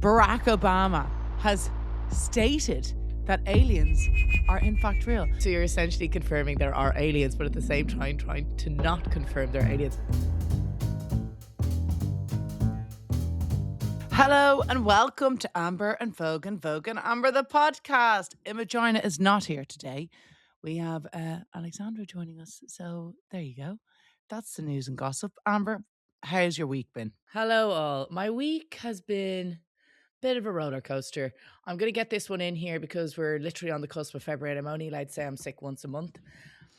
Barack Obama has stated that aliens are in fact real. So you're essentially confirming there are aliens, but at the same time trying to not confirm they're aliens. Hello and welcome to Amber and Vogue and Amber, the podcast. Imogen is not here today. We have Alexandra joining us. So there you go. That's the news and gossip. Amber, how's your week been? Hello all. My week has been a bit of a roller coaster. I'm going to get this one in here because we're literally on the cusp of February and I'm only allowed to say I'm sick once a month.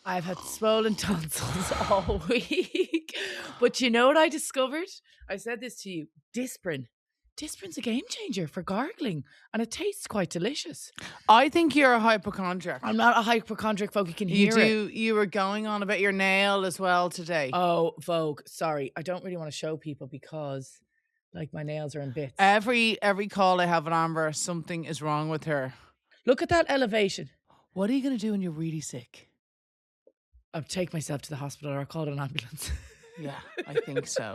I've had swollen tonsils all week. But you know what I discovered? I said this to you. Disprin's a game changer for gargling and it tastes quite delicious. I think you're a hypochondriac. I'm not a hypochondriac, Vogue. You can hear it. You were going on about your nail as well today. Oh, Vogue. Sorry. I don't really want to show people because like my nails are in bits. Every call I have with Amber, something is wrong with her. Look at that elevation. What are you going to do when you're really sick? I'll take myself to the hospital or I'll call an ambulance. Yeah, I think so.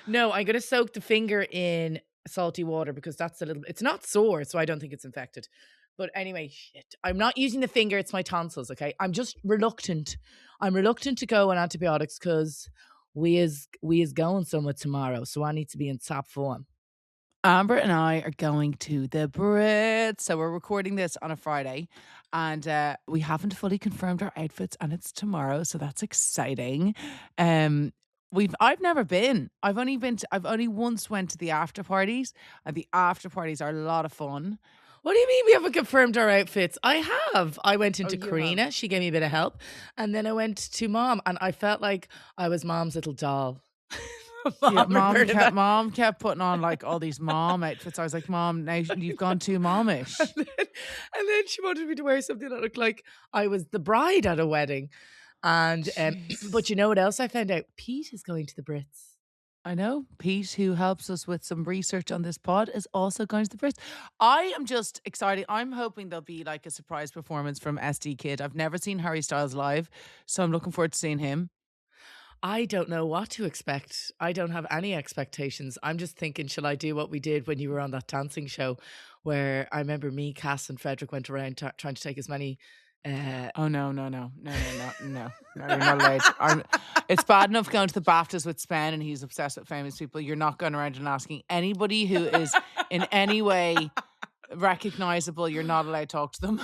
No, I'm going to soak the finger in salty water because that's it's not sore, so I don't think it's infected. But anyway, shit. I'm not using the finger, it's my tonsils, okay? I'm just reluctant. I'm reluctant to go on antibiotics because we is going somewhere tomorrow, so I need to be in top form. Amber and I are going to the Brits. So we're recording this on a Friday and we haven't fully confirmed our outfits and it's tomorrow, so that's exciting. I've never been. I've only once went to the after parties, and the after parties are a lot of fun. What do you mean we haven't confirmed our outfits? I have. I went into you Karina. have. She gave me a bit of help. And then I went to Mom and I felt like I was Mom's little doll. Mom kept putting on like all these mom outfits. I was like, Mom, now you've gone too momish. and then she wanted me to wear something that looked like I was the bride at a wedding. And but you know what else I found out? Pete is going to the Brits. I know. Pete, who helps us with some research on this pod, is also going to the Brits. I am just excited. I'm hoping there'll be like a surprise performance from SD Kid. I've never seen Harry Styles live, so I'm looking forward to seeing him. I don't know what to expect. I don't have any expectations. I'm just thinking, shall I do what we did when you were on that dancing show where I remember me, Cass and Frederick went around trying to take as many... Oh no, you're not allowed. It's bad enough going to the BAFTAs with Spen and he's obsessed with famous people. You're not going around and asking anybody who is in any way recognizable. You're not allowed to talk to them.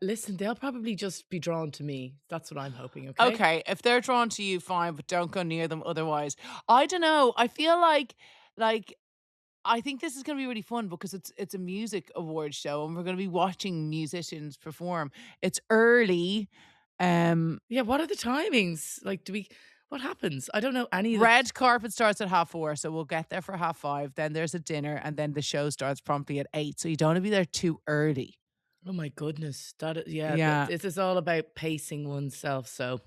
Listen, they'll probably just be drawn to me. That's what I'm hoping. Okay, if they're drawn to you, fine, but don't go near them otherwise. I don't know. I feel like I think this is going to be really fun because it's a music award show and we're going to be watching musicians perform. It's early. Yeah, what are the timings? Like, what happens? I don't know any of the... Red carpet starts at 4:30, so we'll get there for 5:30. Then there's a dinner and then the show starts promptly at 8. So you don't want to be there too early. Oh my goodness. Yeah. This is all about pacing oneself, so...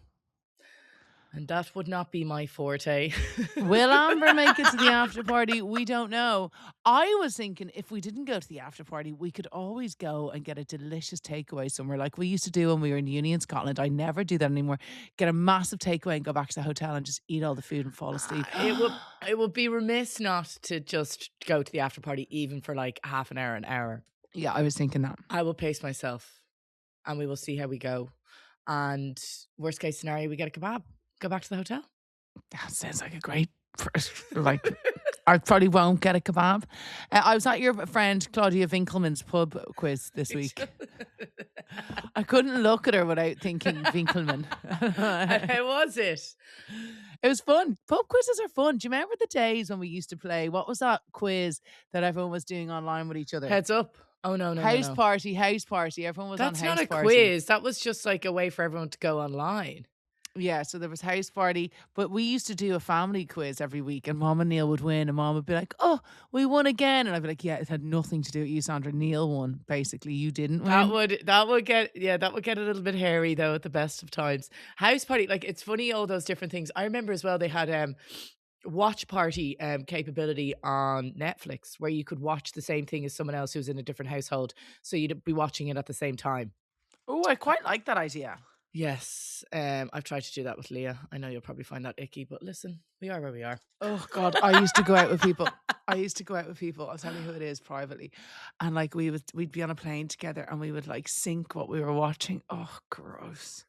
And that would not be my forte. Will Amber make it to the after party? We don't know. I was thinking if we didn't go to the after party, we could always go and get a delicious takeaway somewhere like we used to do when we were in uni in Scotland. I never do that anymore. Get a massive takeaway and go back to the hotel and just eat all the food and fall asleep. It would be remiss not to just go to the after party even for like half an hour. Yeah, I was thinking that. I will pace myself and we will see how we go. And worst case scenario, we get a kebab. Go back to the hotel. That sounds like a great first. I probably won't get a kebab. I was at your friend Claudia Winkelmann's pub quiz this week. I couldn't look at her without thinking Winkelmann. How was it? It was fun. Pub quizzes are fun. Do you remember the days when we used to play? What was that quiz that everyone was doing online with each other? Heads up. Oh, no. House party. Everyone was That's on house party. That's not a quiz. That was just like a way for everyone to go online. Yeah, so there was house party, but we used to do a family quiz every week and Mom and Neil would win and Mom would be like, oh, we won again. And I'd be like, yeah, it had nothing to do with you, Sandra. Neil won. Basically, you didn't win. That would get a little bit hairy though at the best of times. House party, like it's funny, all those different things. I remember as well they had watch party capability on Netflix where you could watch the same thing as someone else who's in a different household. So you'd be watching it at the same time. Oh, I quite like that idea. Yes. I've tried to do that with Leah. I know you'll probably find that icky, but listen, we are where we are. Oh God, I used to go out with people. I'll tell you who it is privately. And like we'd be on a plane together and we would like sync what we were watching. Oh, gross.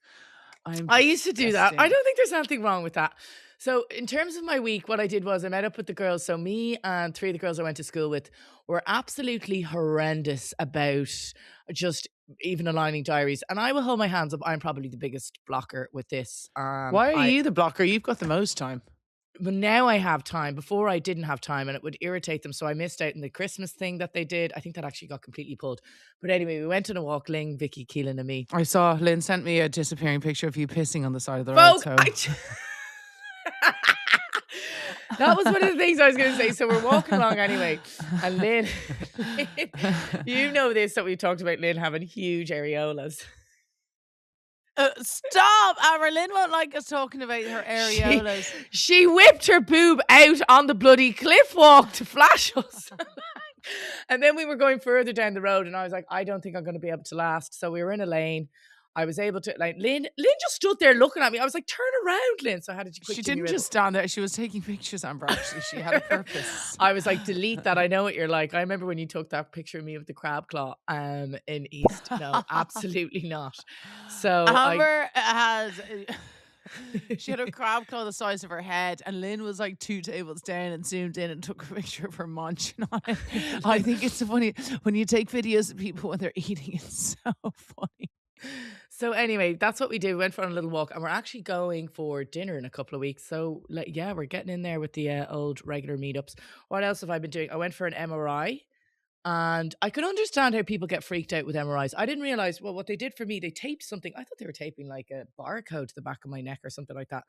I'm I used to do that. I disgusting. don't think there's anything wrong with that. So, in terms of my week, what I did was I met up with the girls. So, me and three of the girls I went to school with were absolutely horrendous about just even aligning diaries. And I will hold my hands up. I'm probably the biggest blocker with this. Why are you the blocker? You've got the most time. But now I have time. Before I didn't have time and it would irritate them. So I missed out on the Christmas thing that they did. I think that actually got completely pulled. But anyway, we went on a walk, Ling, Vicky, Keelan and me. I saw Lynn sent me a disappearing picture of you pissing on the side of the road. Vogue, So that was one of the things I was going to say. So we're walking along anyway. And Lynn, you know this, that we talked about Lynn having huge areolas. stop, Amber. Lynn won't like us talking about her areolas. She whipped her boob out on the bloody cliff walk to flash us. And then we were going further down the road and I was like, I don't think I'm going to be able to last. So we were in a lane. I was able to, like, Lynn just stood there looking at me. I was like, turn around, Lynn. So how did you quickly? She didn't just stand there. She was taking pictures, Amber, actually. She had a purpose. I was like, delete that. I know what you're like. I remember when you took that picture of me with the crab claw in East. No, absolutely not. So Amber she had a crab claw the size of her head, and Lynn was like 2 tables down and zoomed in and took a picture of her munching on it. I think it's so funny when you take videos of people when they're eating. It's so funny. So anyway, that's what we did. We went for a little walk and we're actually going for dinner in a couple of weeks. So like, yeah, we're getting in there with the old regular meetups. What else have I been doing? I went for an MRI and I could understand how people get freaked out with MRIs. I didn't realize, well, what they did for me, they taped something. I thought they were taping like a barcode to the back of my neck or something like that.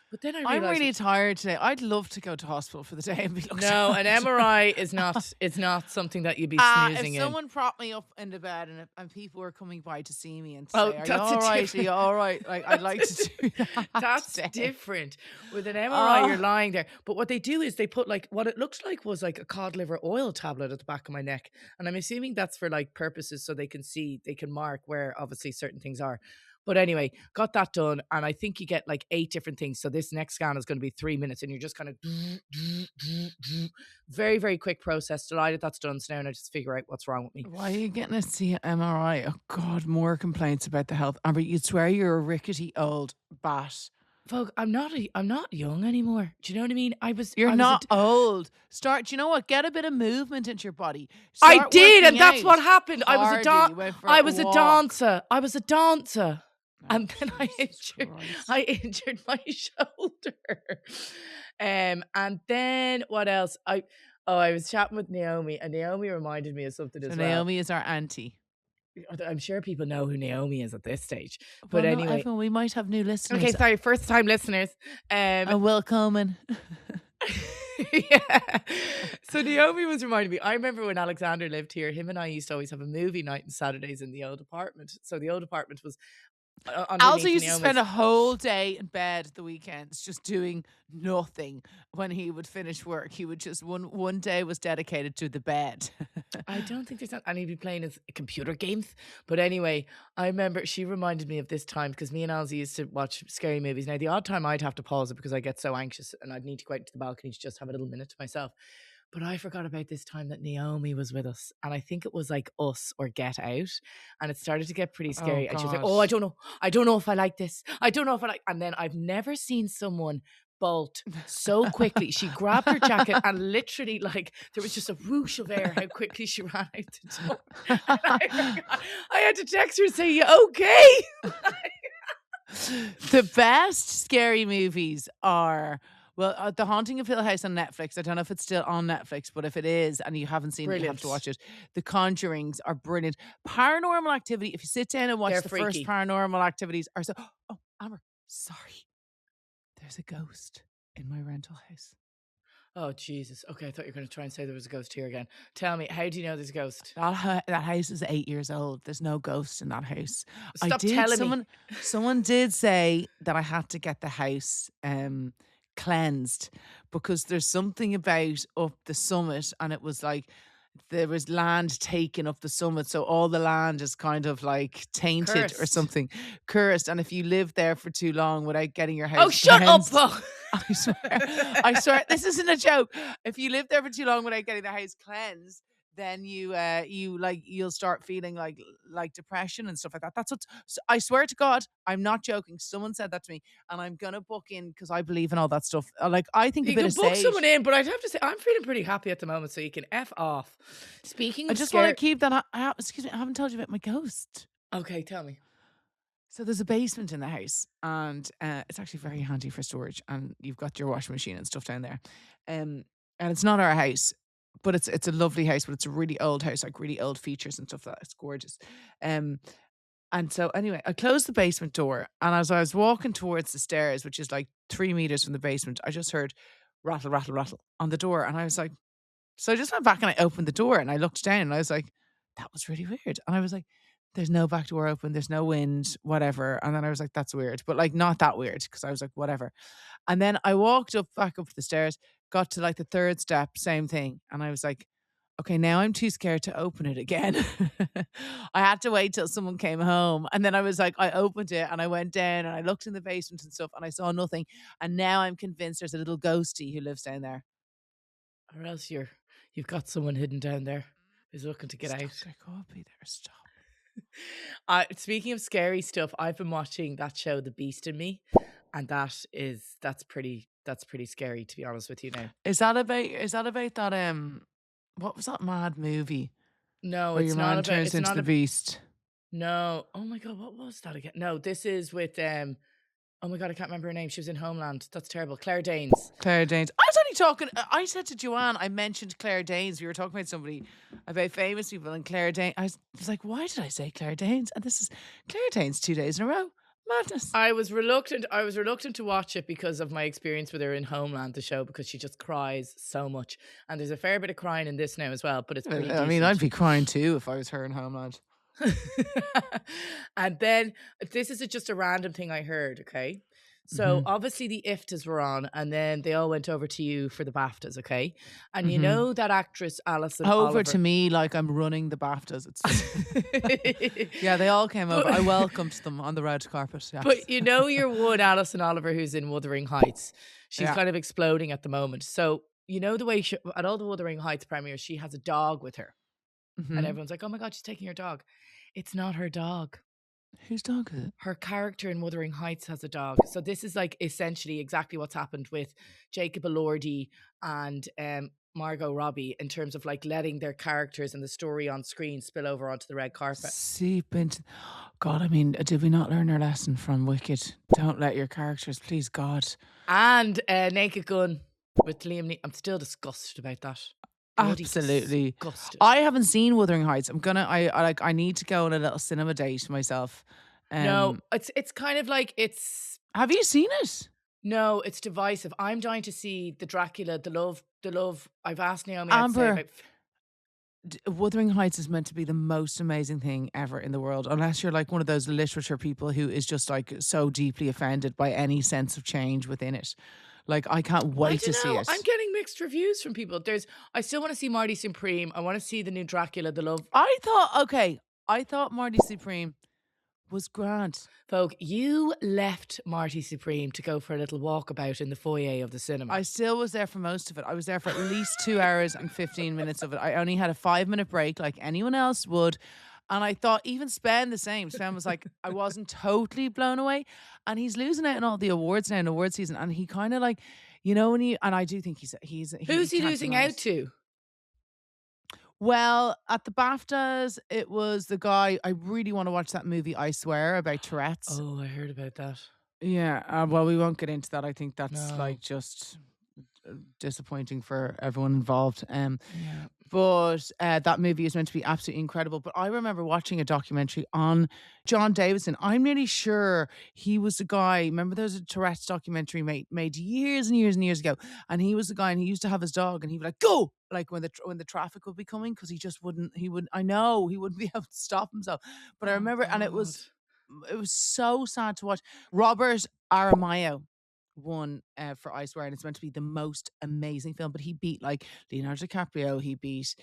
But then I realized, I'm really tired today. I'd love to go to hospital for the day and be looked no, at. an MRI is not, it's not something that you'd be snoozing if in. someone propped me up in the bed and people were coming by to see me and say, Oh, are you that's all a right? Are different- you all right? Like, I'd like to do that. That's today. different. With an MRI, you're Oh. lying there. But what they do is they put like what it looks like was like a cod liver oil tablet at the back of my neck. And I'm assuming that's for like purposes so they can see, they can mark where obviously certain things are. But anyway, got that done. And I think you get like 8 different things. So this next scan is going to be 3 minutes and you're just kind of very, very quick process. Delighted that's done. So now I just figure out what's wrong with me. Why are you getting a MRI? Oh God, more complaints about the health. Amber, you'd swear you're a rickety old bat. Vogue, I'm not young anymore. Do you know what I mean? You're not old. Do you know what? Get a bit of movement into your body. I did, working and that's out. what happened. I was a Hardy went for I was a walk. dancer. I was a dancer. Oh, And then Jesus Christ. I injured my shoulder. And then what else? I was chatting with Naomi, and Naomi reminded me of something So as well. Naomi is our auntie. I'm sure people know who Naomi is at this stage. Well, But not anyway. everyone, we might have new listeners. Okay, sorry, first time listeners. And welcome. Yeah. So Naomi was reminding me, I remember when Alexander lived here, him and I used to always have a movie night on Saturdays in the old apartment. So the old apartment was Also used to Naomi's. spend a whole day in bed at the weekends just doing nothing. When he would finish work, he would just one day was dedicated to the bed. I don't think there's not, and he'd be playing his computer games. But anyway, I remember she reminded me of this time because me and Alzy used to watch scary movies. Now, the odd time I'd have to pause it because I get so anxious and I'd need to go out to the balcony to just have a little minute to myself. But I forgot about this time that Naomi was with us. And I think it was like Us or Get Out. And it started to get pretty scary. And she was like, oh, I don't know. I don't know if I like this. I don't know if I like. And then I've never seen someone bolt so quickly. She grabbed her jacket and literally, like, there was just a whoosh of air how quickly she ran out the door. And I had to text her and say, you okay? The best scary movies are, well, The Haunting of Hill House on Netflix. I don't know if it's still on Netflix, but if it is and you haven't seen it, you have to watch it. The Conjurings are brilliant. Paranormal Activity, if you sit down and watch They're the freaky. first Paranormal Activities, are so. Oh, Amber, sorry. There's a ghost in my rental house. Oh, Jesus. Okay, I thought you were going to try and say there was a ghost here again. Tell me, how do you know there's a ghost? That house is 8 years old. There's no ghost in that house. Stop telling me. Someone did say that I had to get the house cleansed because there's something about up the summit, and it was like there was land taken up the summit, so all the land is kind of like tainted or Cursed. something, cursed. And if you live there for too long without getting your Oh, house shut up, cleansed, Paul. I swear, this isn't a joke. If you live there for too long without getting the house cleansed, then you'll start feeling like depression and stuff like that. That's what I swear to God, I'm not joking. Someone said that to me, and I'm gonna book in because I believe in all that stuff. Like I think a You bit can of book someone sage. in, but I'd have to say I'm feeling pretty happy at the moment, so you can F off. Speaking I of just want to scare, keep that. Excuse me, I haven't told you about my ghost. okay, tell me. So there's a basement in the house, and it's actually very handy for storage. And you've got your washing machine and stuff down there, and it's not our house, but it's a lovely house, but it's a really old house, like really old features and stuff. That it's gorgeous. Um, and so anyway, I closed the basement door, and as I was walking towards the stairs, which is like 3 meters from the basement, I just heard rattle, rattle, rattle on the door, and I was like, so I just went back and I opened the door and I looked down and I was like, that was really weird. And I was like, there's no back door open, there's no wind, whatever. And then I was like, that's weird, but like not that weird because I was like, whatever. And then I walked back up the stairs, got to like the third step, same thing. And I was like, okay, now I'm too scared to open it again. I had to wait till someone came home. And then I was like, I opened it and I went down and I looked in the basement and stuff and I saw nothing. And now I'm convinced there's a little ghosty who lives down there. Or else you've got someone hidden down there who's looking to get Stop, out. there could be there. Stop. Speaking of scary stuff, I've been watching that show, The Beast in Me, and that's pretty scary to be honest with you now. Is that about that what was that mad movie No, where your it's not man about. turns It's into not the a. beast? No. Oh my god, what was that again? No, this is with Oh my god, I can't remember her name. She was in Homeland. That's terrible. Claire Danes. Claire Danes. I was only talking. I said to Joanne, I mentioned Claire Danes. We were talking about somebody about famous people, and Claire Danes. I was like, why did I say Claire Danes? And this is Claire Danes 2 days in a row. Madness. I was reluctant. I was reluctant to watch it because of my experience with her in Homeland, the show, because she just cries so much, and there's a fair bit of crying in this now as well. But it's pretty I mean, I'd decent. be crying too if I was her in Homeland. And then this is just a random thing I heard. Okay. So Hmm. obviously the IFTAs were on, and then they all went over to you for the BAFTAs, okay? And you Hmm. know that actress Alison Over to Oliver. me like I'm running the BAFTAs. Yeah, they all came over. I but, welcomed them on the red carpet. Yes. but you know your one Alison Oliver who's in Wuthering Heights. She's Yeah. kind of exploding at the moment. So you know the way at all the Wuthering Heights premieres, she has a dog with her, and Hmm. everyone's like, "Oh my god, she's taking her dog." It's not her dog. Whose dog is it? Her character in Wuthering Heights has a dog. So this is like essentially exactly what's happened with Jacob Elordi and Margot Robbie in terms of like letting their characters and the story on screen spill over onto the red carpet. Seep into. God, I mean, did we not learn our lesson from Wicked? Don't let your characters, please, God. And Naked Gun with Liam I'm still disgusted about that. Bloody Absolutely. disgusted. I haven't seen Wuthering Heights. I need to go on a little cinema date myself. No, it's kind of like Have you seen it? no, it's divisive. I'm dying to see the Dracula, the love. I've asked Naomi out to say Amber, about Wuthering Heights is meant to be the most amazing thing ever in the world, unless you're like one of those literature people who is just like so deeply offended by any sense of change within it. Like, I can't I wait to don't see know. it. I'm getting mixed reviews from people. I still want to see Marty Supreme. I want to see the new Dracula, the love. I thought Marty Supreme was grand. Folk, you left Marty Supreme to go for a little walkabout in the foyer of the cinema. I still was there for most of it. I was there for at least 2 hours and 15 minutes of it. I only had a 5-minute break like anyone else would. And I thought even Spen the same. Spen was like, I wasn't totally blown away. And he's losing out in all the awards now in award season. And he kind of like, and I do think Who's he can't losing deny out it. to? Well, at the BAFTAs, it was the guy. I really want to watch that movie, I swear, about Tourette's. Oh, I heard about that. Yeah, well, we won't get into that. I think that's No. like just disappointing for everyone involved. Yeah. But that movie is meant to be absolutely incredible. But I remember watching a documentary on John Davidson. I'm nearly sure he was the guy. Remember, there was a Tourette's documentary made years and years and years ago, and he was the guy, and he used to have his dog, and he'd be like, "Go!" Like when the traffic would be coming, because he just wouldn't. He would. I know he wouldn't be able to stop himself. But I Oh remember, and it God. was so sad to watch. Robert Aramayo. won for I Swear, and it's meant to be the most amazing film. But he beat like Leonardo DiCaprio. He beat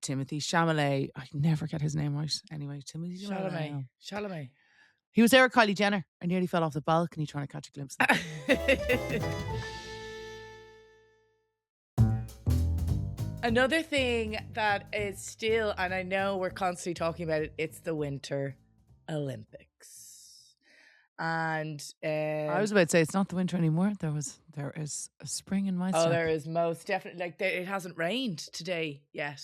Timothy Chalamet. I never get his name right. Anyway, Timothy Chalamet. Chalamet. Chalamet. He was there with Kylie Jenner. I nearly fell off the balcony trying to catch a glimpse of them. Another thing that is still, and I know we're constantly talking about it, it's the Winter Olympics. And I was about to say it's not the winter anymore. There is a spring in my step. there is most definitely, like it hasn't rained today yet,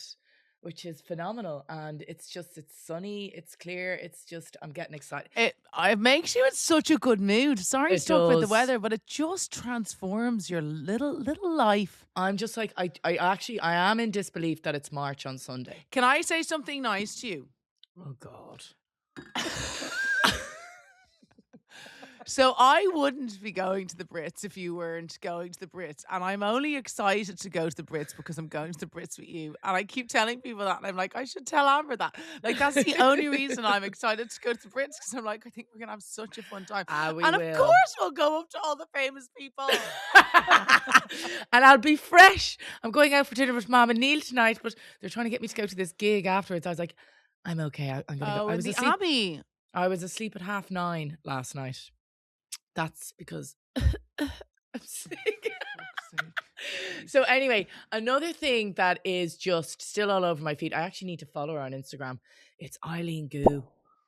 which is phenomenal. And it's sunny, it's clear, it's just, I'm getting excited. It makes you in such a good mood. Sorry It to talk about the does. weather, but it just transforms your little life. I'm just like, I am in disbelief that it's March on Sunday. Can I say something nice to you? Oh God. So I wouldn't be going to the Brits if you weren't going to the Brits. And I'm only excited to go to the Brits because I'm going to the Brits with you. And I keep telling people that. And I'm like, I should tell Amber that. Like, that's the only reason I'm excited to go to the Brits, because I'm like, I think we're going to have such a fun time. We and will. Of course we'll go up to all the famous people. And I'll be fresh. I'm going out for dinner with Mom and Neil tonight, but they're trying to get me to go to this gig afterwards. I was like, I'm okay. I'm going to go. I was asleep. Abbey. I was asleep at 9:30 last night. That's because I'm sick. So anyway, another thing that is just still all over my feed. I actually need to follow her on Instagram. It's Eileen Gu.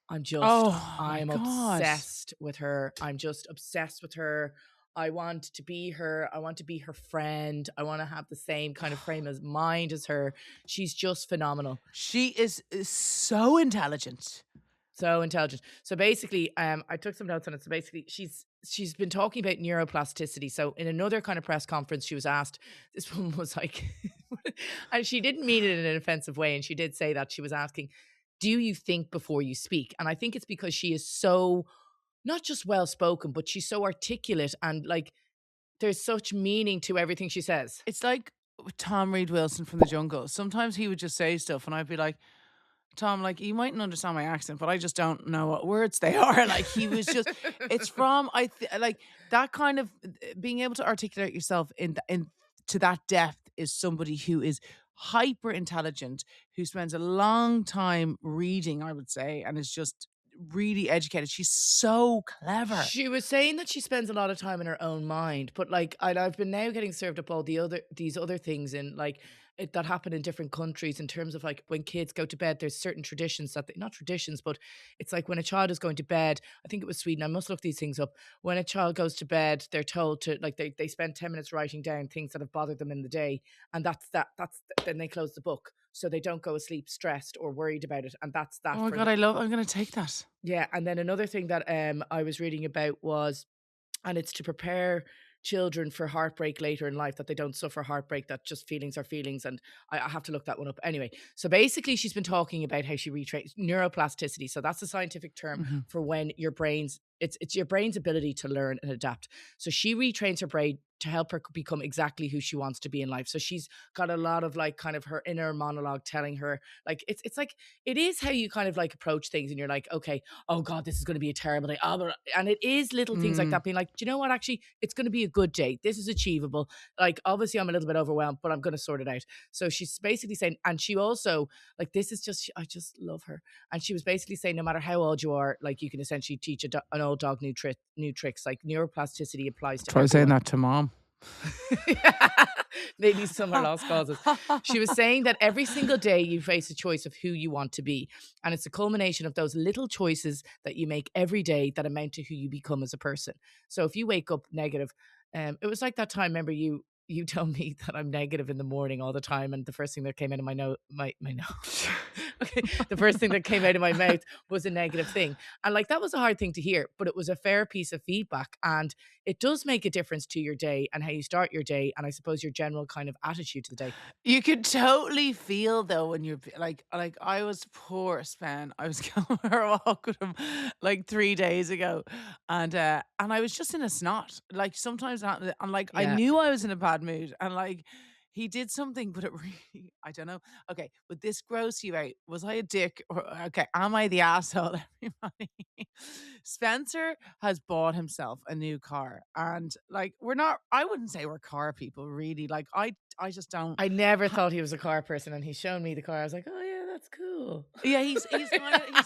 I'm obsessed with her. I'm just obsessed with her. I want to be her. I want to be her friend. I want to have the same kind of frame of mind as her. She's just phenomenal. She is so intelligent. So intelligent. So basically, I took some notes on it. So basically, she's been talking about neuroplasticity. So in another kind of press conference, she was asked, this woman was like, and she didn't mean it in an offensive way. And she did say that she was asking, do you think before you speak? And I think it's because she is so, not just well-spoken, but she's so articulate, and like, there's such meaning to everything she says. It's like Tom Reed Wilson from The Jungle. Sometimes he would just say stuff and I'd be like, Tom, like, you mightn't understand my accent, but I just don't know what words they are. Like, he was just, it's from, like, that kind of being able to articulate yourself to that depth is somebody who is hyper intelligent, who spends a long time reading, I would say, and is just really educated. She's so clever. She was saying that she spends a lot of time in her own mind, but like, I've been now getting served up all these other things in like, that happen in different countries in terms of like when kids go to bed, there's certain traditions that not traditions, but it's like when a child is going to bed, I think it was Sweden, I must look these things up. When a child goes to bed, they're told to like, they spend 10 minutes writing down things that have bothered them in the day. And that's then they close the book. So they don't go asleep stressed or worried about it. And that's that. Oh my God, I'm going to take that. Yeah. And then another thing that I was reading about was, and it's to prepare children for heartbreak later in life, that they don't suffer heartbreak, that just feelings are feelings. And I have to look that one up. Anyway, so basically she's been talking about how she retrains neuroplasticity. So that's a scientific term for when your brain's, it's your brain's ability to learn and adapt. So she retrains her brain to help her become exactly who she wants to be in life. So she's got a lot of like kind of her inner monologue telling her like, it's like, it is how you kind of like approach things and you're like, okay, oh God, this is going to be a terrible day. And it is little things like that being like, do you know what? Actually, it's going to be a good day. This is achievable. Like, obviously I'm a little bit overwhelmed, but I'm going to sort it out. So she's basically saying, and she also like, this is just, I just love her. And she was basically saying, no matter how old you are, like you can essentially teach an old dog new tricks. Like neuroplasticity applies to Try saying that to Mom. Maybe some are lost causes. She was saying that every single day you face a choice of who you want to be, and it's a culmination of those little choices that you make every day that amount to who you become as a person. So if you wake up negative, it was like that time, remember you tell me that I'm negative in the morning all the time, and the first thing that came out of my nose okay, the first thing that came out of my mouth was a negative thing. And like, that was a hard thing to hear, but it was a fair piece of feedback. And it does make a difference to your day and how you start your day. And I suppose your general kind of attitude to the day. You could totally feel though when you're like I was poor Sven. I was going for a walk with him like 3 days ago, and I was just in a snot. Like sometimes, and like I knew I was in a bad mood, and like He did something, but it really, I don't know. Okay, would this gross you out? Was I a dick? Or, okay, am I the asshole, everybody? Spencer has bought himself a new car. And like, I wouldn't say we're car people, really. Like, I just don't. I never thought he was a car person, and he's shown me the car. I was like, oh yeah, that's cool. Yeah, he's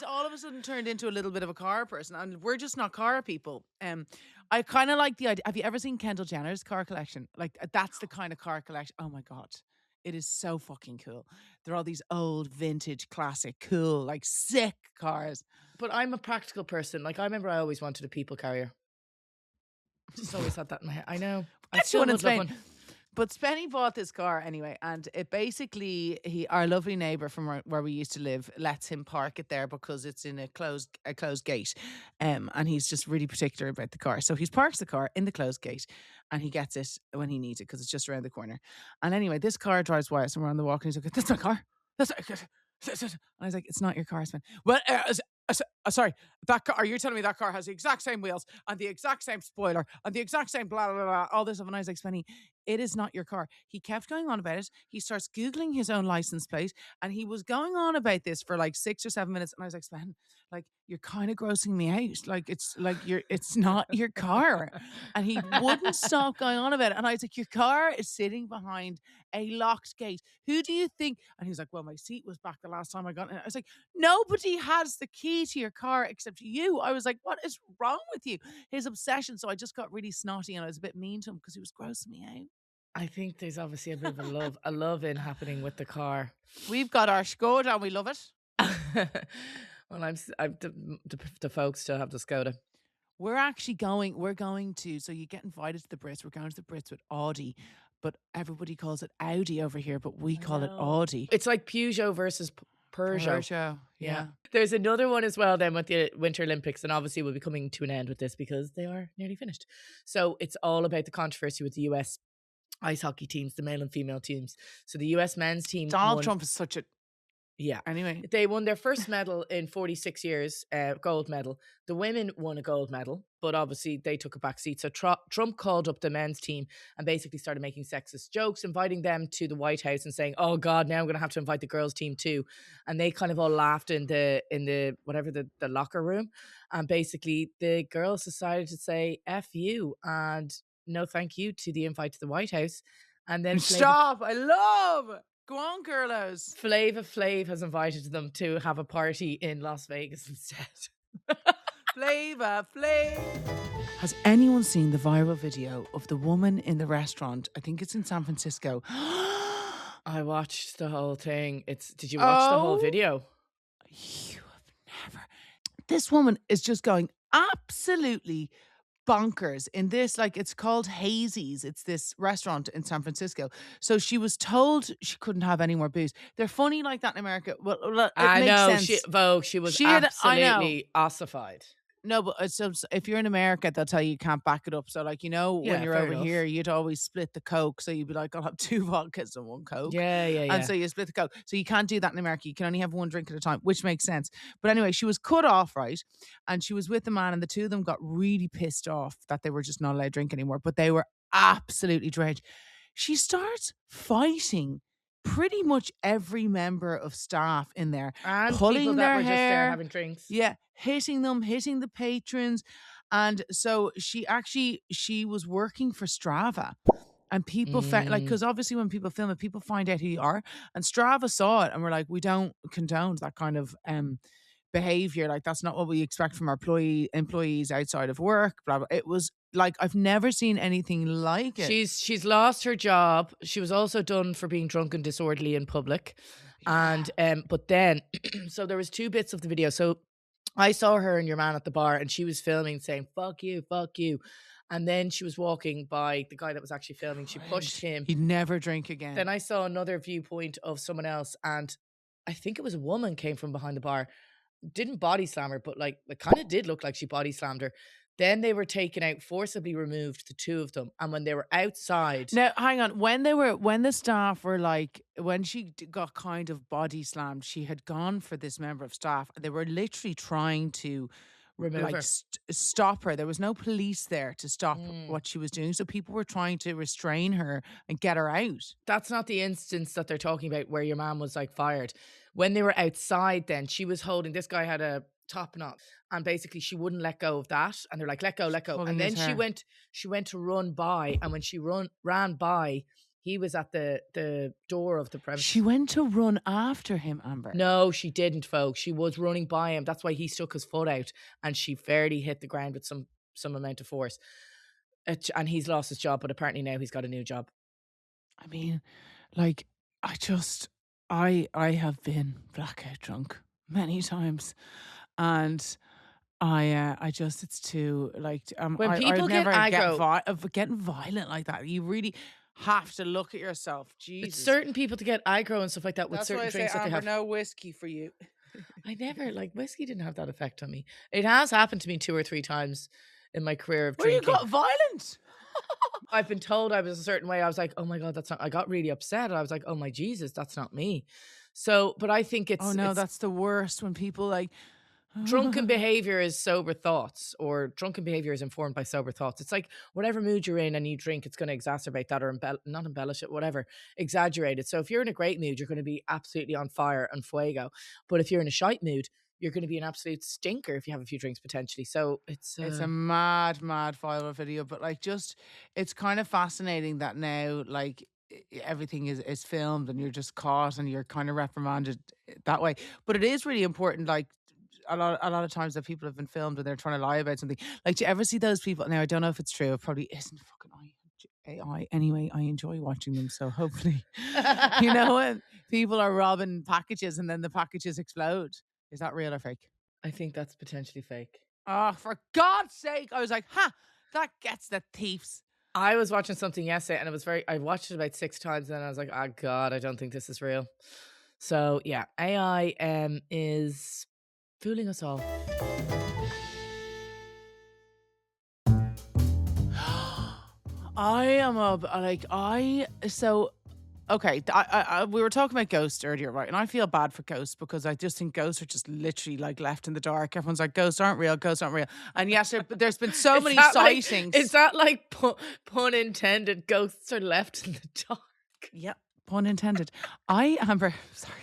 all of a sudden turned into a little bit of a car person, and we're just not car people. I kind of like the idea. Have you ever seen Kendall Jenner's car collection? Like that's the kind of car collection. Oh my god, it is so fucking cool. They're all these old, vintage, classic, cool, like sick cars. But I'm a practical person. Like I remember, I always wanted a people carrier. Just always had that in my head. I know. I Get still one in would love Spain. one. But Spenny bought this car anyway, and it basically our lovely neighbour from where we used to live lets him park it there because it's in a closed gate, and he's just really particular about the car. So he parks the car in the closed gate, and he gets it when he needs it because it's just around the corner. And anyway, this car drives by us, and we're on the walk, and he's like, "That's my car. That's." And I was like, "It's not your car, Spen." Well, sorry, that car. Are you telling me that car has the exact same wheels and the exact same spoiler and the exact same blah blah blah, all this stuff? And I was like, Spenny, it is not your car. He kept going on about it. He starts Googling his own license plate, and he was going on about this for like 6 or 7 minutes. And I was like, Sven, like, you're kind of grossing me out. Like, it's not your car. And he wouldn't stop going on about it. And I was like, your car is sitting behind a locked gate. Who do you think? And he was like, well, my seat was back the last time I got in. I was like, nobody has the key to your car except you. I was like, what is wrong with you? His obsession. So I just got really snotty, and I was a bit mean to him because he was grossing me out. I think there's obviously a bit of a love in happening with the car. We've got our Skoda and we love it. Well, I'm the folks still have the Skoda. We're going to, so you get invited to the Brits. We're going to the Brits with Audi, but everybody calls it Audi over here, but we call it Audi. It's like Peugeot versus Peugeot. Peugeot, yeah. There's another one as well then with the Winter Olympics, and obviously we'll be coming to an end with this because they are nearly finished. So it's all about the controversy with the US ice hockey teams, the male and female teams. So the US men's team Donald Trump is such a... Yeah. Anyway. They won their first medal in 46 years, gold medal. The women won a gold medal, but obviously they took a back seat. So Trump called up the men's team and basically started making sexist jokes, inviting them to the White House and saying, oh God, now I'm going to have to invite the girls team too. And they kind of all laughed in the whatever, the locker room. And basically the girls decided to say, F you and no thank you to the invite to the White House. And then stop. I love... Go on, girlos. Flava Flav has invited them to have a party in Las Vegas instead. Flava Flav. Has anyone seen the viral video of the woman in the restaurant? I think it's in San Francisco. I watched the whole thing. Did you watch the whole video? You have never. This woman is just going absolutely bonkers in this, like, it's called Hazy's. It's this restaurant in San Francisco. So she was told she couldn't have any more booze. They're funny like that in America. Well, it makes sense. Vogue, she was absolutely ossified. No, but so if you're in America, they'll tell you can't back it up. So, like, when you're over here, you'd always split the Coke. So you'd be like, I'll have 2 vodkas and 1 Coke. Yeah. And so you split the Coke. So you can't do that in America. You can only have 1 drink at a time, which makes sense. But anyway, she was cut off, right? And she was with the man, and the two of them got really pissed off that they were just not allowed to drink anymore. But they were absolutely drenched. She starts fighting pretty much every member of staff in there, and pulling people that their were hair, just there having drinks. Yeah, hitting them, hitting the patrons. And so she was working for Strava. And people felt like, because obviously when people film it, people find out who you are. And Strava saw it and were like, we don't condone that kind of behavior. Like, that's not what we expect from our employees outside of work, blah, blah. It was like, I've never seen anything like it. She's lost her job. She was also done for being drunk and disorderly in public. Yeah. And but then so there was 2 bits of the video. So I saw her and your man at the bar, and she was filming saying fuck you. And then she was walking by the guy that was actually filming. She pushed him. He'd never drink again. Then I saw another viewpoint of someone else, and I think it was a woman came from behind the bar. Didn't body slam her, but like it kind of did look like she body slammed her. Then they were taken out, forcibly removed, the 2 of them. And when they were outside... Now, hang on. When the staff were like, when she got kind of body slammed, she had gone for this member of staff. They were literally trying to Remove her. stop her. There was no police there to stop what she was doing. So people were trying to restrain her and get her out. That's not the instance that they're talking about where your mom was like fired. When they were outside, then she was holding, this guy had a top knot, and basically she wouldn't let go of that. And they're like, let go. Pulling And then his she hair. went to run by. And when she ran by, he was at the door of the premises. She went to run after him, Amber. No, she didn't, folks. She was running by him. That's why he stuck his foot out, and she fairly hit the ground with some amount of force. And he's lost his job, but apparently now he's got a new job. I mean, like, I have been blackout drunk many times, and I just, it's too, like, When people I'd get never aggro, of getting violent like that. You really have to look at yourself. Jesus. it's certain people to get aggro and stuff like that with That's certain why I say, drinks that they Amber, have. no whiskey for you. I never, like, whiskey didn't have that effect on me. It has happened to me 2 or 3 times in my career of Where you drinking. got violent? I've been told I was a certain way. I was like, oh my God, that's not, I got really upset. I was like, oh my Jesus, that's not me. So, but I think it's, Oh no, it's that's the worst when people like drunken behavior is sober thoughts, or drunken behavior is informed by sober thoughts. It's like whatever mood you're in and you drink, it's going to exacerbate that, or not embellish it, whatever, exaggerate it. So if you're in a great mood, you're going to be absolutely on fire and fuego. But if you're in a shite mood, you're going to be an absolute stinker if you have a few drinks potentially. So it's a mad viral video, but like, just, it's kind of fascinating that now, like, everything is filmed and you're just caught and you're kind of reprimanded that way. But it is really important, like, a lot of times that people have been filmed and they're trying to lie about something. Like, do you ever see those people? Now, I don't know if it's true. It probably isn't fucking AI. Anyway, I enjoy watching them. So hopefully, you know, when people are robbing packages and then the packages explode. Is that real or fake? I think that's potentially fake. Oh, for God's sake. I was like, that gets the thieves. I was watching something yesterday and it was I watched it about 6 times and I was like, oh God, I don't think this is real. So yeah, AI is fooling us all. I am okay. We were talking about ghosts earlier, right? And I feel bad for ghosts because I just think ghosts are just literally like left in the dark. Everyone's like, ghosts aren't real. And yes, there's been so many sightings. Is that like pun intended? Ghosts are left in the dark. Yep, pun intended. Amber, sorry.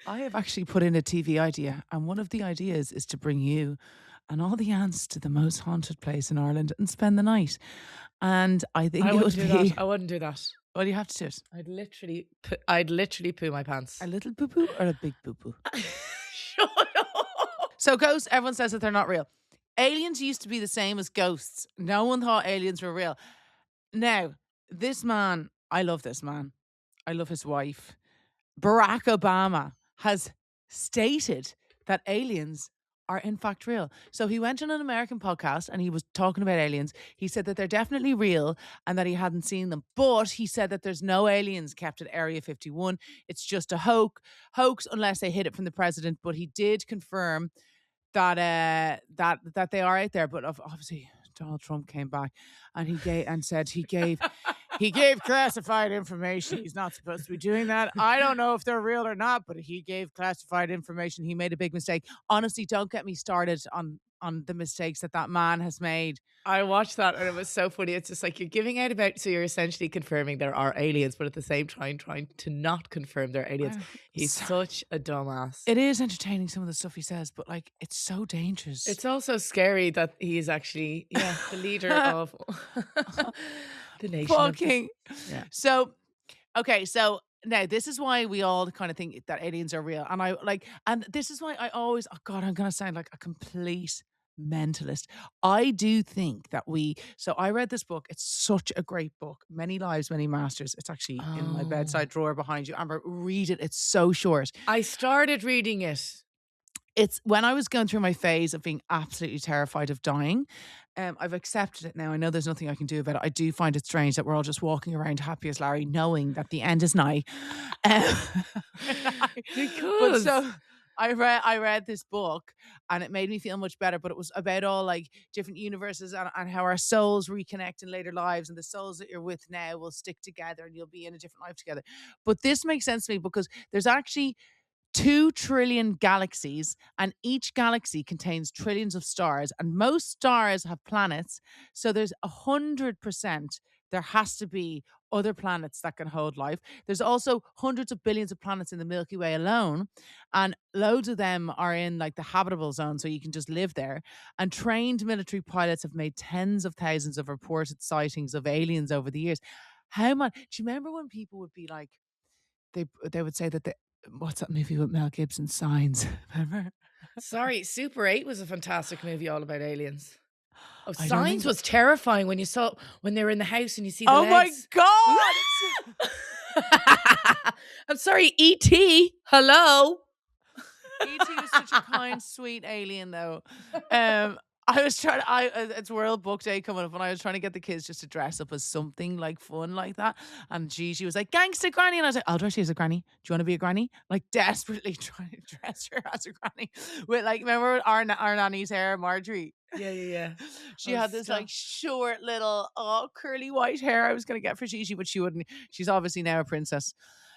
I have actually put in a TV idea, and one of the ideas is to bring you and all the ants to the most haunted place in Ireland and spend the night. And I think it would be. I wouldn't do that. Well, you have to do it. I'd literally poo my pants. A little poo poo or a big poo poo? Shut up. So ghosts, everyone says that they're not real. Aliens used to be the same as ghosts. No one thought aliens were real. Now, this man, I love this man. I love his wife. Barack Obama has stated that aliens are in fact real. So he went on an American podcast and he was talking about aliens. He said that they're definitely real and that he hadn't seen them. But he said that there's no aliens kept at Area 51. It's just a hoax unless they hid it from the president. But he did confirm that that they are out there. But obviously Donald Trump came back and he gave classified information. He's not supposed to be doing that. I don't know if they're real or not, but he gave classified information. He made a big mistake. Honestly, don't get me started on the mistakes that man has made. I watched that and it was so funny. It's just like you're giving out about, so you're essentially confirming there are aliens, but at the same time trying to not confirm they're aliens. He's such a dumbass. It is entertaining, some of the stuff he says, but like, it's so dangerous. It's also scary that he is actually the leader of the nation. Fucking. Yeah. So, okay, so now this is why we all kind of think that aliens are real. And this is why I always, oh God, I'm going to sound like a complete mentalist. I do think that so I read this book. It's such a great book. Many Lives, Many Masters. It's actually in my bedside drawer behind you. Amber, read it. It's so short. I started reading it. It's when I was going through my phase of being absolutely terrified of dying. I've accepted it now. I know there's nothing I can do about it. I do find it strange that we're all just walking around happy as Larry, knowing that the end is nigh. But so I read this book and it made me feel much better, but it was about all like different universes and how our souls reconnect in later lives, and the souls that you're with now will stick together and you'll be in a different life together. But this makes sense to me because there's actually 2 trillion galaxies, and each galaxy contains trillions of stars, and most stars have planets. So there's 100%. There has to be other planets that can hold life. There's also hundreds of billions of planets in the Milky Way alone, and loads of them are in like the habitable zone, so you can just live there. And trained military pilots have made tens of thousands of reported sightings of aliens over the years. How much? Do you remember when people would be like, they would say that what's that movie with Mel Gibson, Signs? Remember? Sorry, Super 8 was a fantastic movie all about aliens. Oh, I don't Signs think- was terrifying when they were in the house and you see the Oh my legs. God! I'm sorry, E.T. Hello. E.T. was such a kind, sweet alien, though. I was trying to, it's World Book Day coming up, and I was trying to get the kids just to dress up as something like fun like that. And Gigi was like, gangster granny. And I was like, I'll dress you as a granny. Do you want to be a granny? Like, desperately trying to dress her as a granny. With like, remember our nanny's hair, Marjorie? Yeah. She had this like short little curly white hair I was going to get for Gigi, but she wouldn't. She's obviously now a princess.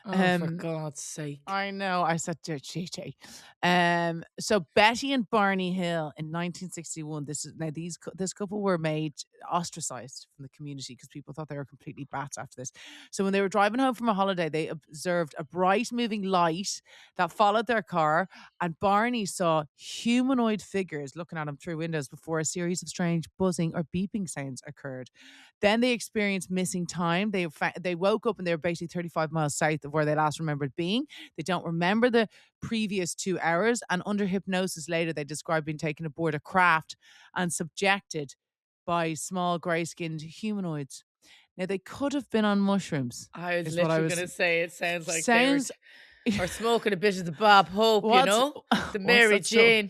Oh, for God's sake. I know. I said to Gigi. So Betty and Barney Hill in 1961. This couple were made ostracized from the community because people thought they were completely bats after this. So when they were driving home from a holiday, they observed a bright moving light that followed their car, and Barney saw humanoid figures looking at him through windows before a series of strange buzzing or beeping sounds occurred. Then they experienced missing time. They woke up and they were basically 35 miles south of where they last remembered being. They don't remember the previous 2 hours. And under hypnosis later, they described being taken aboard a craft and subjected by small grey-skinned humanoids. Now, they could have been on mushrooms. I was literally going to say, it sounds like they Sounds or smoking a bit of the Bob Hope, the Mary Jane.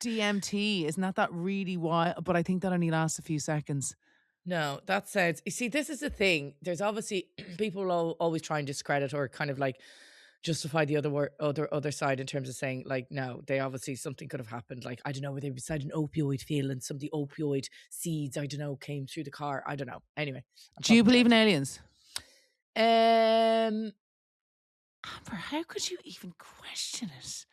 DMT, isn't that really wild? But I think that only lasts a few seconds. No, that sounds. You see, this is the thing. There's obviously people always try and discredit or kind of like justify the other side in terms of saying like, no, they obviously something could have happened. Like, I don't know, where they beside an opioid field and some of the opioid seeds, I don't know, came through the car. I don't know. Anyway, do you believe in aliens? Amber, how could you even question it?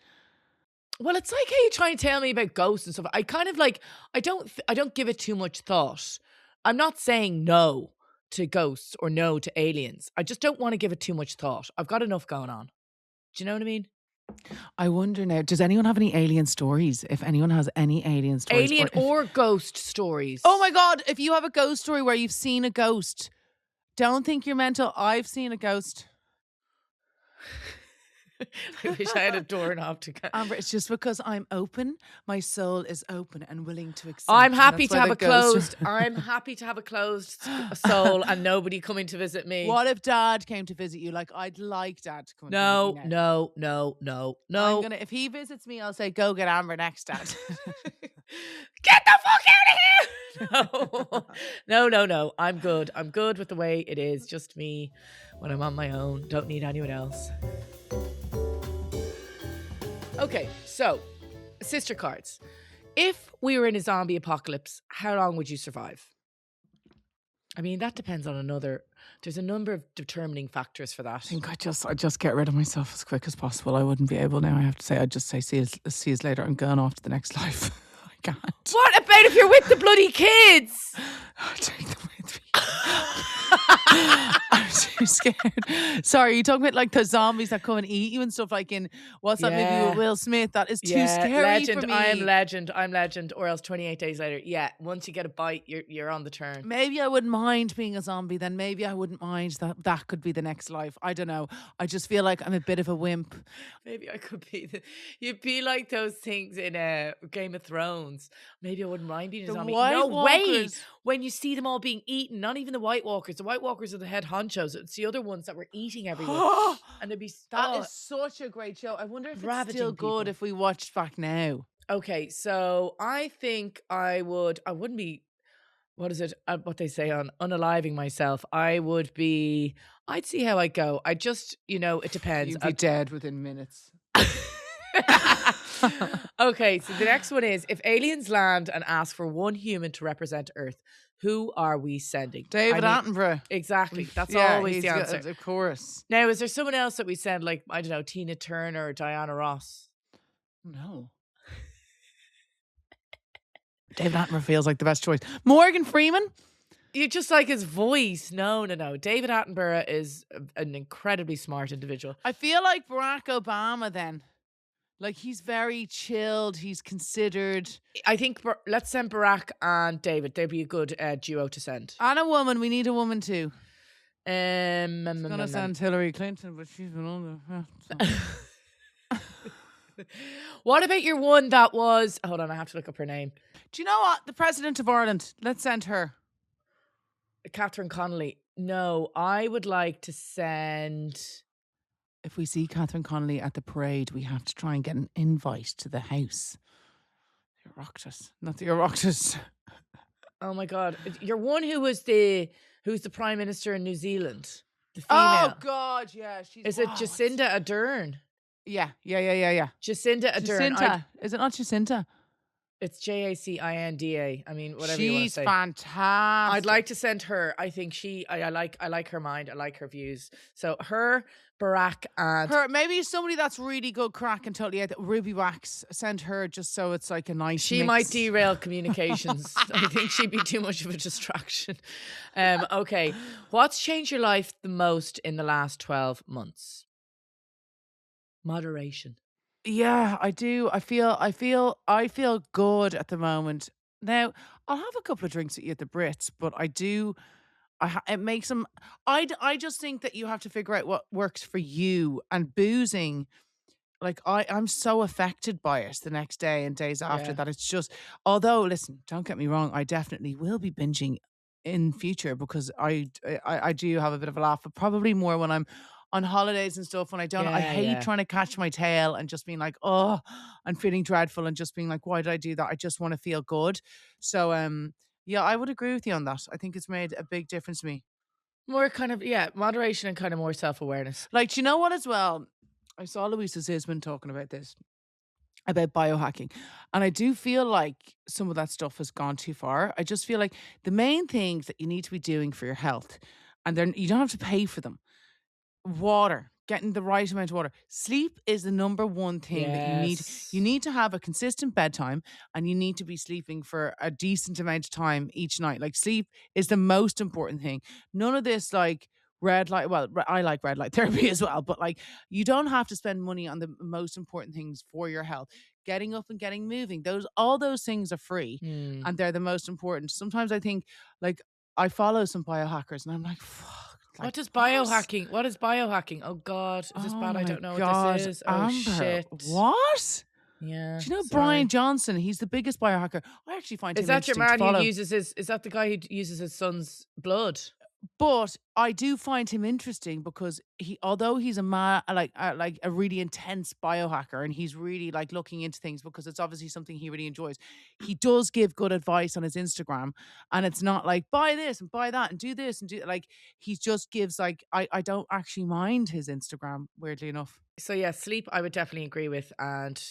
Well, it's like how you try and tell me about ghosts and stuff. I kind of like, I don't give it too much thought. I'm not saying no to ghosts or no to aliens. I just don't want to give it too much thought. I've got enough going on. Do you know what I mean? I wonder now, does anyone have any alien stories? If anyone has any alien stories. Alien or ghost stories. Oh my God, if you have a ghost story where you've seen a ghost, don't think you're mental. I've seen a ghost. I wish I had a doorknob to go. Amber, it's just because I'm open. My soul is open and willing to accept. I'm happy to have a closed. I'm happy to have a closed soul and nobody coming to visit me. What if Dad came to visit you? Like, I'd like Dad to come. No. If he visits me, I'll say, "Go get Amber next, Dad." Get the fuck out of here! No. I'm good. I'm good with the way it is. Just me when I'm on my own. Don't need anyone else. Okay, so sister cards. If we were in a zombie apocalypse, how long would you survive? I mean, that depends on there's a number of determining factors for that. I think I'd just get rid of myself as quick as possible. I wouldn't be able now. I have to say, I'd just say, see you later. I'm going off to the next life. I can't. What about if you're with the bloody kids? I'll take them with me. I'm too scared. Sorry, you talking about like the zombies that come and eat you and stuff like in what's that movie with Will Smith? That is too scary legend, for me. I'm legend. Or else 28 days later. Yeah, once you get a bite, you're on the turn. Maybe I wouldn't mind being a zombie. Then maybe I wouldn't mind that could be the next life. I don't know. I just feel like I'm a bit of a wimp. Maybe I could be. You'd be like those things in Game of Thrones. Maybe I wouldn't mind being a zombie. No way. When you see them all being eaten, not even the White Walkers. The White Walkers are the head honchos. It's the other ones that were eating everyone. And they'd be that is such a great show. I wonder if it's still people. good if we watched back now. Okay, so I think I wouldn't be, what is it, what they say on unaliving myself. I'd see how I go. I just, it depends. You'd be dead within minutes. Okay, so the next one is, if aliens land and ask for one human to represent Earth, who are we sending? David Attenborough. Exactly. That's Yeah, always he's the got- answer. of course. Now, is there someone else that we send, like, I don't know, Tina Turner or Diana Ross? No. David Attenborough feels like the best choice. Morgan Freeman? You just like his voice. No. David Attenborough is an incredibly smart individual. I feel like Barack Obama then. Like, he's very chilled. He's considered. I think let's send Barack and David. They'd be a good duo to send. And a woman. We need a woman too. I'm going to send Hillary Clinton, but she's been on the... What about your one that was... Hold on, I have to look up her name. Do you know what? The President of Ireland. Let's send her. Catherine Connolly. No, I would like to send... If we see Catherine Connolly at the parade, we have to try and get an invite to the house. The Oireachtas. Not the Oireachtas. Oh my God. You're one who's the Prime Minister in New Zealand. The female. Oh God, yeah. Is it Jacinda Ardern? Yeah. Jacinda Ardern. Jacinta. Is it not Jacinta? It's Jacinda. I mean, whatever She's you want to say. Fantastic. I'd like to send her. I think I like her mind. I like her views. So her, Barack, and her. Maybe somebody that's really good crack and totally out. Ruby Wax. Send her just so it's like a nice. She mix. might derail communications. I think she'd be too much of a distraction. Okay, what's changed your life the most in the last 12 months? Moderation. Yeah, I do. I feel good at the moment. Now, I'll have a couple of drinks at you at the Brits, but I do. It makes them. I just think that you have to figure out what works for you. And boozing, like I'm so affected by it the next day and days after that it's just. Although, listen, don't get me wrong, I definitely will be binging in future because I do have a bit of a laugh, but probably more when I'm on holidays and stuff when I don't. I hate trying to catch my tail and just being like, oh, I'm feeling dreadful and just being like, why did I do that? I just want to feel good. So yeah, I would agree with you on that. I think it's made a big difference to me. More kind of moderation and kind of more self-awareness. Like, do you know what as well? I saw Louisa Zisman talking about this, about biohacking, and I do feel like some of that stuff has gone too far. I just feel like the main things that you need to be doing for your health, and then you don't have to pay for them. Water, getting the right amount of water. Sleep is the number one thing that you need. You need to have a consistent bedtime and you need to be sleeping for a decent amount of time each night. Like, sleep is the most important thing. None of this like red light. Well, I like red light therapy as well, but like, you don't have to spend money on the most important things for your health. Getting up and getting moving. All those things are free and they're the most important. Sometimes I think, like, I follow some biohackers and I'm like, fuck. Like, what is biohacking? What is biohacking? Oh God, is this bad? I don't know what this is. Oh Amber, shit. What? Yeah. Do you know Brian Johnson? He's the biggest biohacker. I actually find him that your interesting to man follow. who uses is that the guy who uses his son's blood? But I do find him interesting because although he's like a really intense biohacker and he's really like looking into things because it's obviously something he really enjoys, he does give good advice on his Instagram, and it's not like buy this and buy that and do this and do like, he just gives like, I don't actually mind his Instagram, weirdly enough. So yeah, sleep I would definitely agree with, and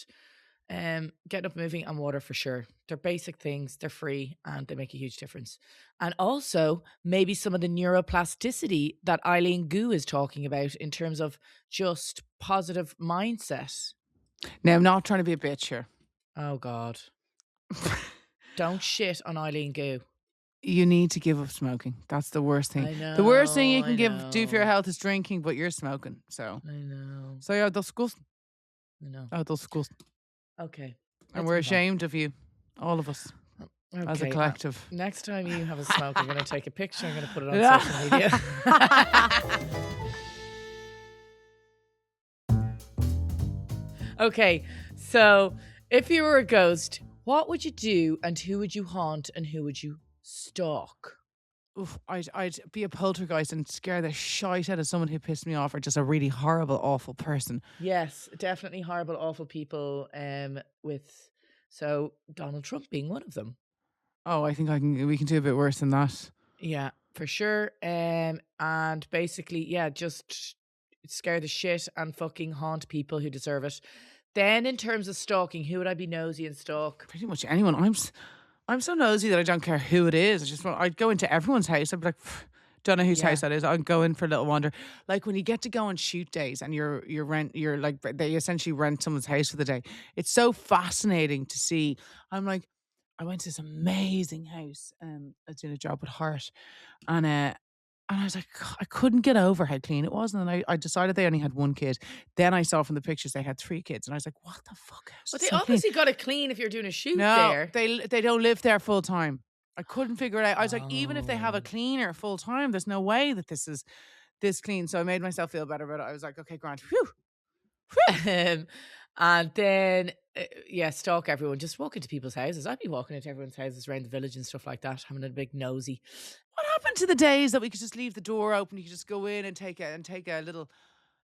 getting up, moving, and water for sure. They're basic things, they're free, and they make a huge difference. And also, maybe some of the neuroplasticity that Eileen Gu is talking about in terms of just positive mindset. Now, I'm not trying to be a bitch here. Oh God. Don't shit on Eileen Gu. You need to give up smoking. That's the worst thing. I know, the worst thing you can do for your health is drinking, but you're smoking. So I know. So yeah, that's disgusting. I know. Oh, that's disgusting. Okay. And we're ashamed of you, all of us, as a collective. Next time you have a smoke, I'm going to take a picture. I'm going to put it on social media. Okay, so if you were a ghost, what would you do and who would you haunt and who would you stalk? Oof, I'd be a poltergeist and scare the shite out of someone who pissed me off or just a really horrible, awful person. Yes, definitely horrible, awful people. So Donald Trump being one of them. Oh, I think we can do a bit worse than that. Yeah, for sure. And basically, yeah, just scare the shit and fucking haunt people who deserve it. Then in terms of stalking, who would I be nosy and stalk? Pretty much anyone. I'm so nosy that I don't care who it is. I'd go into everyone's house. I'd be like, don't know whose house that is. I'd go in for a little wander. Like when you get to go on shoot days and you're like, they essentially rent someone's house for the day. It's so fascinating to see. I'm like, I went to this amazing house. I was doing a job with Heart, and I was like, "God," I couldn't get over how clean it was. And then I decided they only had one kid. Then I saw from the pictures they had 3 kids, and I was like, what the fuck? But they obviously got it clean if you're doing a shoot No, there. they don't live there full time. I couldn't figure it out. I was like, even if they have a cleaner full time, there's no way that this is this clean. So I made myself feel better about it. I was like, okay, Grant, whew. And then, stalk everyone. Just walk into people's houses. I'd be walking into everyone's houses around the village and stuff like that, having a big nosy. What happened to the days that we could just leave the door open? You could just go in and take a little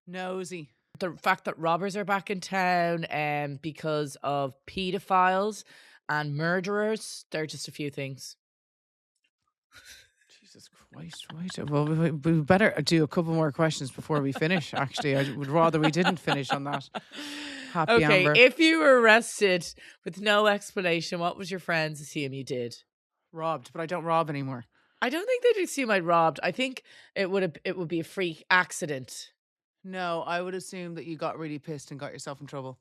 nosy. The fact that robbers are back in town because of paedophiles and murderers, they're just a few things. Jesus Christ, right. Well, we better do a couple more questions before we finish, actually. I would rather we didn't finish on that. Happy Amber. If you were arrested with no explanation, what would your friends assume you did? Robbed, but I don't rob anymore. I don't think they'd assume I'd robbed. I think it would be a freak accident. No, I would assume that you got really pissed and got yourself in trouble.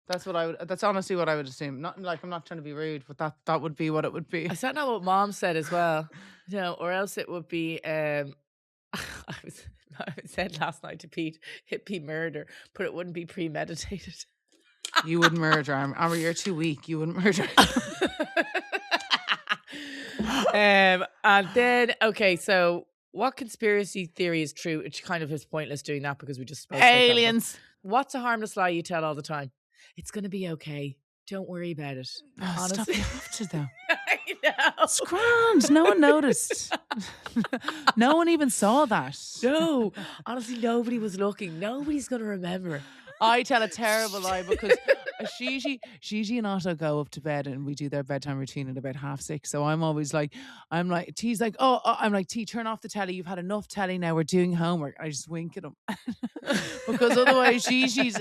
That's honestly what I would assume. Not like I'm not trying to be rude, but that would be what it would be. Is that not what Mom said as well? No, or else it would be I said last night to Pete, it'd be murder, but it wouldn't be premeditated. You wouldn't murder, Amber. You're too weak. You wouldn't murder. And then so what conspiracy theory is true? It kind of is pointless doing that because we just spoke aliens. What's a harmless lie you tell all the time? It's going to be okay. Don't worry about it. Oh, honestly, stop, you have to though. I know. It's grand. No one noticed. No one even saw that. No, honestly, nobody was looking. Nobody's going to remember. I tell a terrible lie because Gigi and Otto go up to bed and we do their bedtime routine at about 6:30. So I'm always like, T's like, I'm like, T, turn off the telly. You've had enough telly now. We're doing homework. I just wink at him because otherwise Gigi's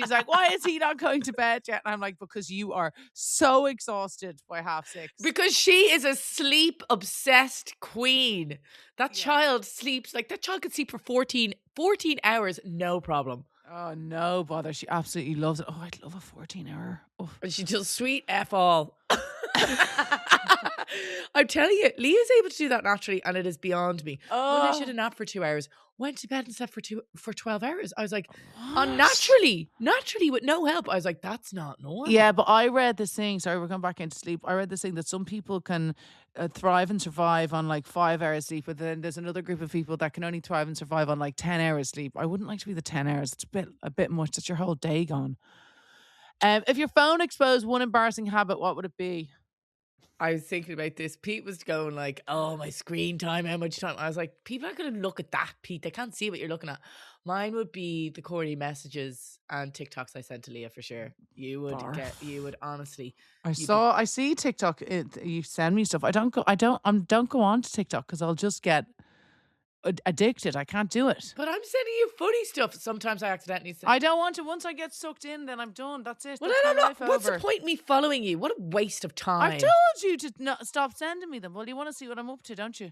like, why is he not going to bed yet? And I'm like, because you are so exhausted by 6:30. Because she is a sleep obsessed queen. That child sleeps that child could sleep for 14 hours, no problem. Oh, no bother. She absolutely loves it. Oh, I'd love a 14-hour. Oh. And she just sweet F all. I'm telling you, Leah's able to do that naturally, and it is beyond me. Oh. One day she had a nap for 2 hours, went to bed and slept for 12 hours. I was like, naturally with no help. I was like, that's not normal. Yeah, but I read this thing. Sorry, we're going back into sleep. I read this thing that some people can thrive and survive on 5 hours sleep, but then there's another group of people that can only thrive and survive on 10 hours sleep. I wouldn't like to be the 10 hours. It's a bit much. That's your whole day gone. If your phone exposed one embarrassing habit, what would it be? I was thinking about this. Pete was going my screen time, how much time? I was like, people aren't going to look at that, Pete. They can't see what you're looking at. Mine would be the corny messages and TikToks I sent to Leah for sure. You would honestly. I see TikTok. You send me stuff. I don't go on to TikTok because I'll just get addicted. I can't do it. But I'm sending you funny stuff. Sometimes I accidentally send. I don't want to. Once I get sucked in, then I'm done. That's it. Well, I don't know. What's the point in me following you? What a waste of time. I've told you to stop sending me them. Well, you want to see what I'm up to, don't you?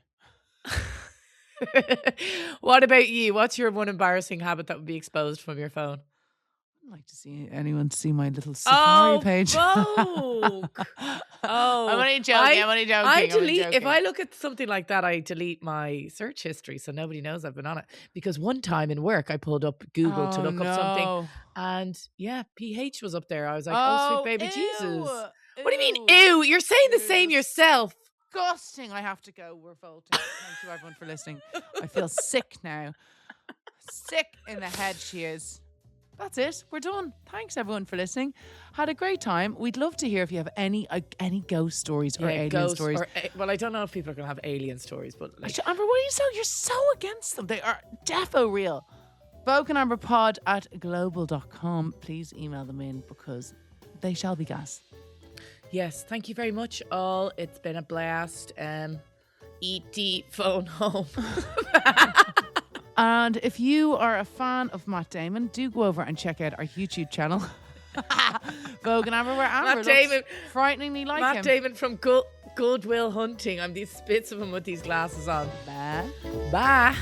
What about you? What's your one embarrassing habit that would be exposed from your phone? I'd like to see anyone see my little Safari page. Vogue. I'm only joking. I delete if I look at something like that. I delete my search history so nobody knows I've been on it. Because one time in work, I pulled up Google to look up something, and PH was up there. I was like, sweet baby Jesus. What do you mean, ew? You're saying the same yourself. Disgusting. I have to go. We're voting. Thank you, everyone, for listening. I feel sick now. Sick in the head she is. That's it. We're done. Thanks, everyone, for listening. Had a great time. We'd love to hear if you have any ghost stories or alien stories. Well, I don't know if people are going to have alien stories, but Amber, you're so against them. They are defo real. vogueandamberpod at global.com. Please email them in because they shall be gas. Yes, thank you very much, all. It's been a blast. E.T. phone home. And if you are a fan of Matt Damon, do go over and check out our YouTube channel. Vogue and Amber where Amber Matt looks Damon, frighteningly like Matt him. Damon from Goodwill Hunting. I'm these spits of him with these glasses on. Bye. Bye.